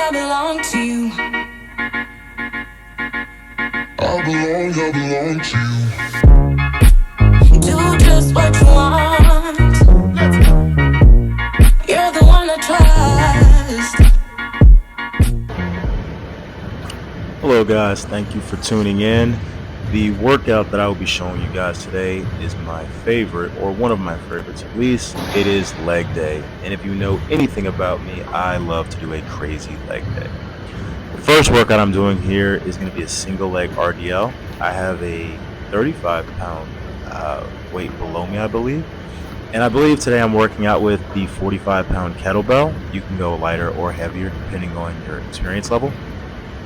I belong to you. I belong to you. Do just what you want. You're the one I trust. Hello guys, thank you for tuning in. The workout that I will be showing you guys today is my favorite, or one of my favorites at least. It is leg day, and if you know anything about me, I love to do a crazy leg day. The first workout I'm doing here is going to be a single leg RDL. I have a 35-pound weight below me, I believe. And I believe today I'm working out with the 45-pound kettlebell. You can go lighter or heavier depending on your experience level.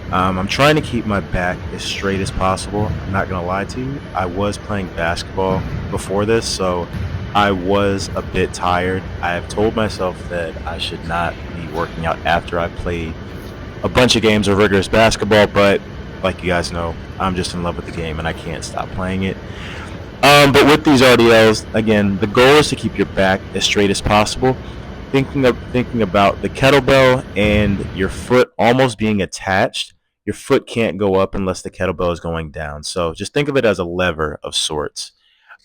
I'm trying to keep my back as straight as possible. I'm not going to lie to you. I was playing basketball before this, so I was a bit tired. I have told myself that I should not be working out after I played a bunch of games of rigorous basketball, but like you guys know, I'm just in love with the game and I can't stop playing it. But with these RDLs, again, the goal is to keep your back as straight as possible. Thinking about the kettlebell and your foot almost being attached. Your foot can't go up unless the kettlebell is going down. So just think of it as a lever of sorts.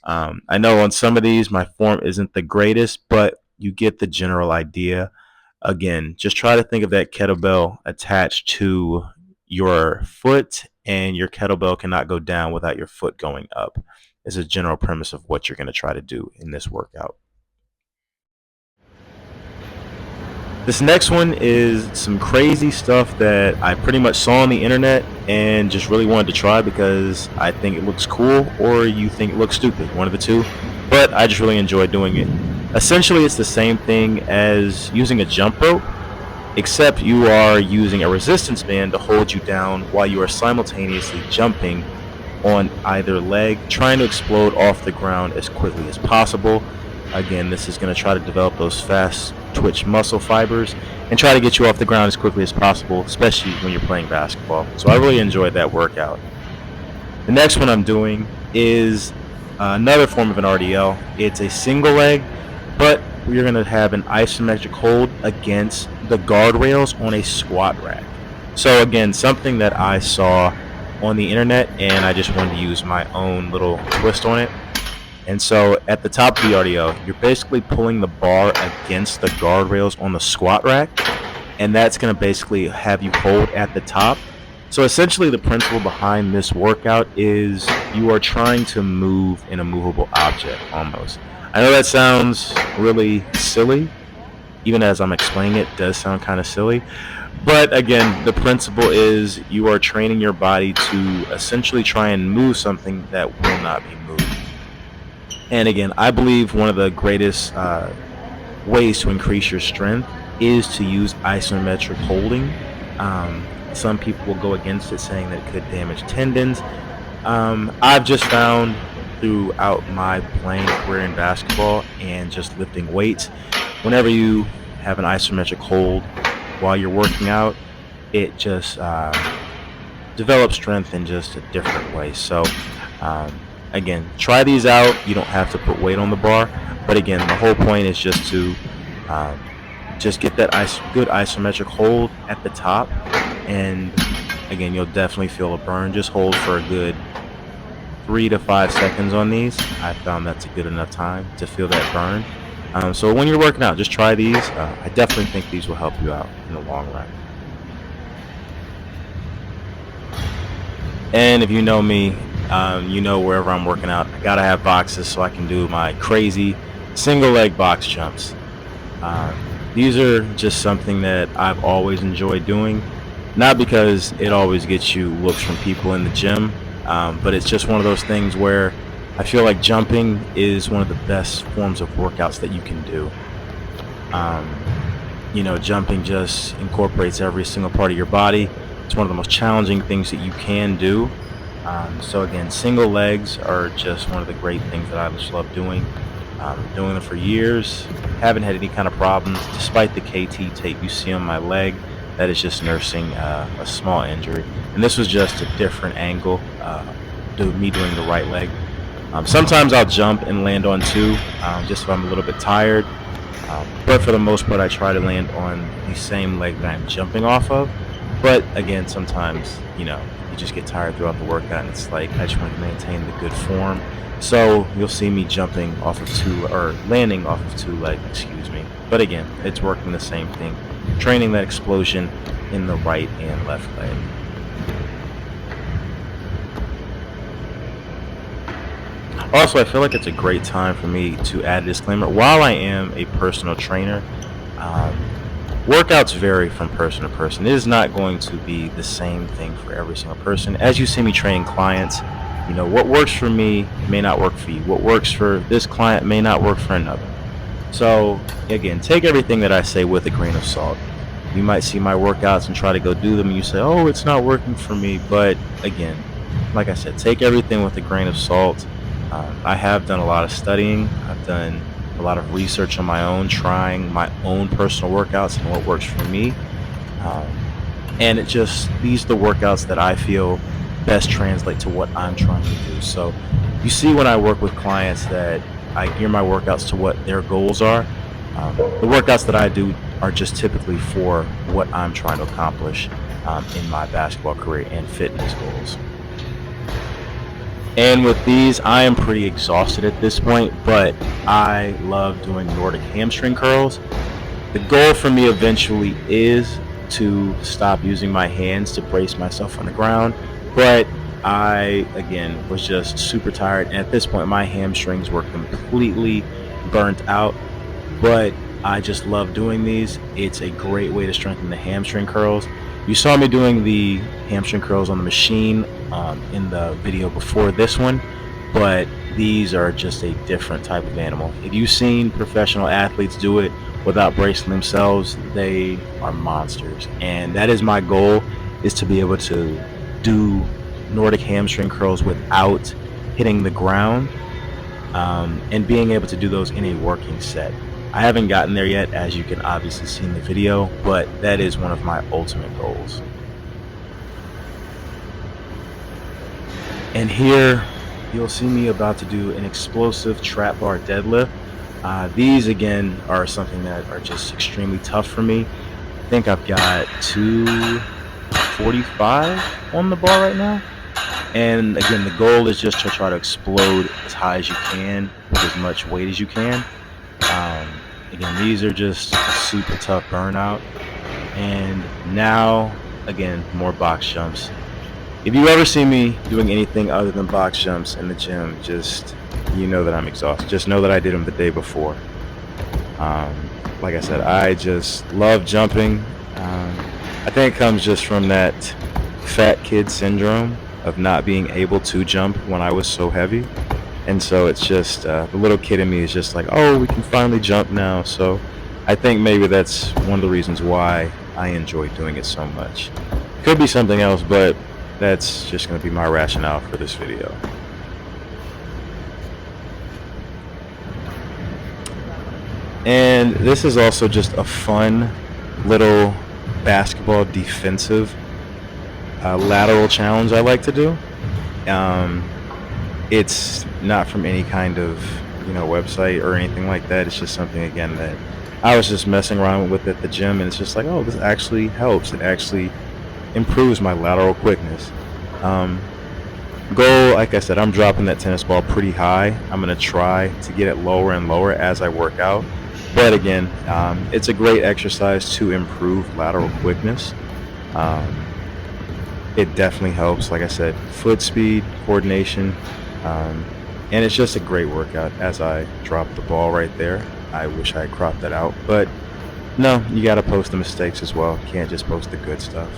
I know on some of these my form isn't the greatest, but you get the general idea. Again, just try to think of that kettlebell attached to your foot, and your kettlebell cannot go down without your foot going up. Is a general premise of what you're going to try to do in this workout. This next one is some crazy stuff that I pretty much saw on the internet and just really wanted to try because I think it looks cool, or you think it looks stupid, one of the two, but I just really enjoy doing it. Essentially, it's the same thing as using a jump rope, except you are using a resistance band to hold you down while you are simultaneously jumping on either leg, trying to explode off the ground as quickly as possible. Again, this is going to try to develop those fast twitch muscle fibers and try to get you off the ground as quickly as possible, especially when you're playing basketball. So I really enjoyed that workout. The next one I'm doing is another form of an RDL. It's a single leg, but we're going to have an isometric hold against the guardrails on a squat rack. So again, something that I saw on the internet, and I just wanted to use my own little twist on it. And so at the top of the RDL, you're basically pulling the bar against the guardrails on the squat rack, and that's going to basically have you hold at the top. So essentially the principle behind this workout is you are trying to move an immovable object almost. I know that sounds really silly. Even as I'm explaining it, does sound kind of silly. But again, the principle is you are training your body to essentially try and move something that will not be moved. And again, I believe one of the greatest ways to increase your strength is to use isometric holding. Some people will go against it, saying that it could damage tendons. I've just found throughout my playing career in basketball and just lifting weights, whenever you have an isometric hold while you're working out, it just develops strength in just a different way. So again, try these out. You don't have to put weight on the bar, but again, the whole point is just to just get that good isometric hold at the top, and again, you'll definitely feel a burn. Just hold for a good 3 to 5 seconds on these. I found that's a good enough time to feel that burn. So when you're working out, just try these. I definitely think these will help you out in the long run. And if you know me, you know wherever I'm working out, I gotta have boxes so I can do my crazy single leg box jumps. These are just something that I've always enjoyed doing, not because it always gets you looks from people in the gym, but it's just one of those things where I feel like jumping is one of the best forms of workouts that you can do. Jumping just incorporates every single part of your body. It's one of the most challenging things that you can do. So again, single legs are just one of the great things that I just love doing. Doing them for years, haven't had any kind of problems, despite the KT tape you see on my leg. That is just nursing a small injury, and this was just a different angle, me doing the right leg. Sometimes I'll jump and land on two, just if I'm a little bit tired. But for the most part, I try to land on the same leg that I'm jumping off of. But again, sometimes, you just get tired throughout the workout, and it's like I just want to maintain the good form. So you'll see me jumping off of landing off of two legs, excuse me. But again, it's working the same thing, training that explosion in the right and left leg. Also, I feel like it's a great time for me to add a disclaimer. While I am a personal trainer, workouts vary from person to person. It is not going to be the same thing for every single person. As you see me training clients, what works for me may not work for you. What works for this client may not work for another. So again, take everything that I say with a grain of salt. You might see my workouts and try to go do them, and you say, oh, it's not working for me. But again, like I said, take everything with a grain of salt. I have done a lot of studying. I've done a lot of research on my own, trying my own personal workouts and what works for me. And these are the workouts that I feel best translate to what I'm trying to do. So you see when I work with clients that I gear my workouts to what their goals are. The workouts that I do are just typically for what I'm trying to accomplish in my basketball career and fitness goals. And with these, I am pretty exhausted at this point, but I love doing Nordic hamstring curls. The goal for me eventually is to stop using my hands to brace myself on the ground, but I, again, was just super tired, and at this point, my hamstrings were completely burnt out, but I just love doing these. It's a great way to strengthen the hamstring curls. You saw me doing the hamstring curls on the machine in the video before this one, but these are just a different type of animal. If you've seen professional athletes do it without bracing themselves, they are monsters. And that is my goal, is to be able to do Nordic hamstring curls without hitting the ground, and being able to do those in a working set. I haven't gotten there yet, as you can obviously see in the video, but that is one of my ultimate goals. And here you'll see me about to do an explosive trap bar deadlift. These again are something that are just extremely tough for me. I think I've got 245 on the bar right now. And again, the goal is just to try to explode as high as you can with as much weight as you can. Again, these are just a super tough burnout. And now, again, more box jumps. If you ever see me doing anything other than box jumps in the gym, you know that I'm exhausted. Just know that I did them the day before. Like I said, I just love jumping. I think it comes just from that fat kid syndrome of not being able to jump when I was so heavy. And so it's just the little kid in me is just like, oh, we can finally jump now. So I think maybe that's one of the reasons why I enjoy doing it so much. Could be something else, but that's just going to be my rationale for this video. And this is also just a fun little basketball defensive lateral challenge I like to do. It's not from any kind of website or anything like that. It's just something, again, that I was just messing around with at the gym, and it's just like, oh, this actually helps. It actually improves my lateral quickness. Goal, like I said, I'm dropping that tennis ball pretty high. I'm going to try to get it lower and lower as I work out. But again, it's a great exercise to improve lateral quickness. It definitely helps, like I said, foot speed, coordination, and it's just a great workout. As I drop the ball right there, I wish I had cropped that out, but no, you got to post the mistakes as well. You can't just post the good stuff.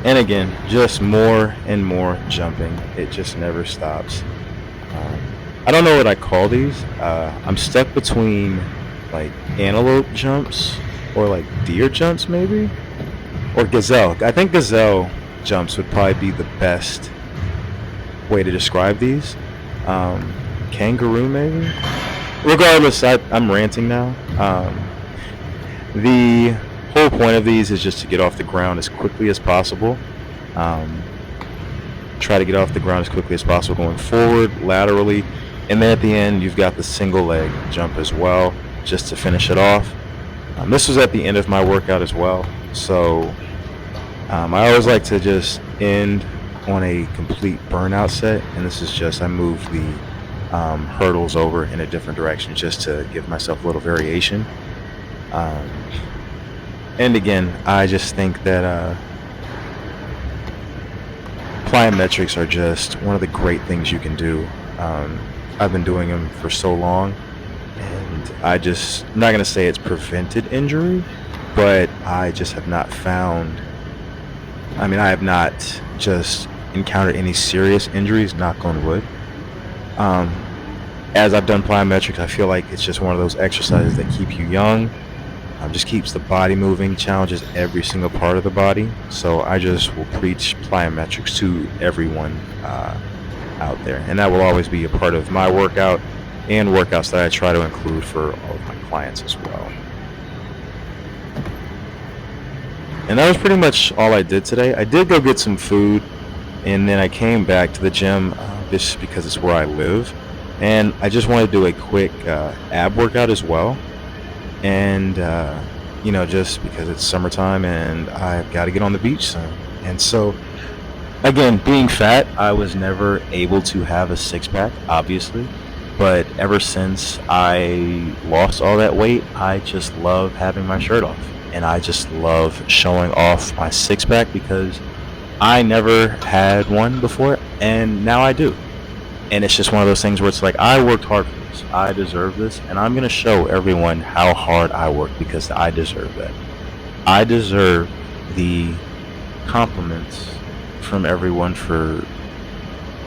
And again, just more and more jumping. It just never stops. I don't know what I call these. I'm stuck between like antelope jumps or like deer jumps maybe, or gazelle. I think gazelle jumps would probably be the best way to describe these. Kangaroo maybe. Regardless, I'm ranting now. The whole point of these is just to get off the ground as quickly as possible. try to get off the ground as quickly as possible going forward, laterally. And then at the end, you've got the single leg jump as well, just to finish it off. This was at the end of my workout as well. So I always like to just end on a complete burnout set. And this is just, I move the hurdles over in a different direction just to give myself a little variation. And again, I just think that plyometrics are just one of the great things you can do. I've been doing them for so long, and I'm not going to say it's prevented injury, but I just have not I have not just encountered any serious injuries, knock on wood. As I've done plyometrics, I feel like it's just one of those exercises that keep you young, just keeps the body moving, challenges every single part of the body. So I just will preach plyometrics to everyone out there, and that will always be a part of my workout and workouts that I try to include for all of my clients as well. And that was pretty much all I did today. I did go get some food, and then I came back to the gym just because it's where I live, and I just wanted to do a quick ab workout as well. And just because it's summertime and I've got to get on the beach soon. And so again, being fat, I was never able to have a six-pack, obviously, but ever since I lost all that weight, I just love having my shirt off, and I just love showing off my six-pack because I never had one before, and now I do. And it's just one of those things where it's like, I worked hard for this, I deserve this, and I'm going to show everyone how hard I work because I deserve that. I deserve the compliments from everyone for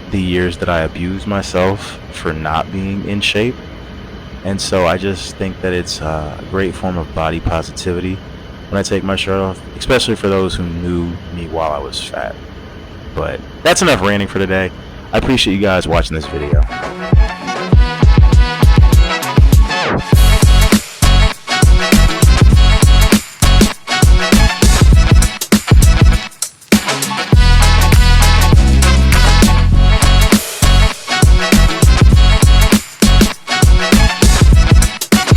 the years that I abused myself for not being in shape. And so I just think that it's a great form of body positivity when I take my shirt off, especially for those who knew me while I was fat. But that's enough ranting for today. I appreciate you guys watching this video.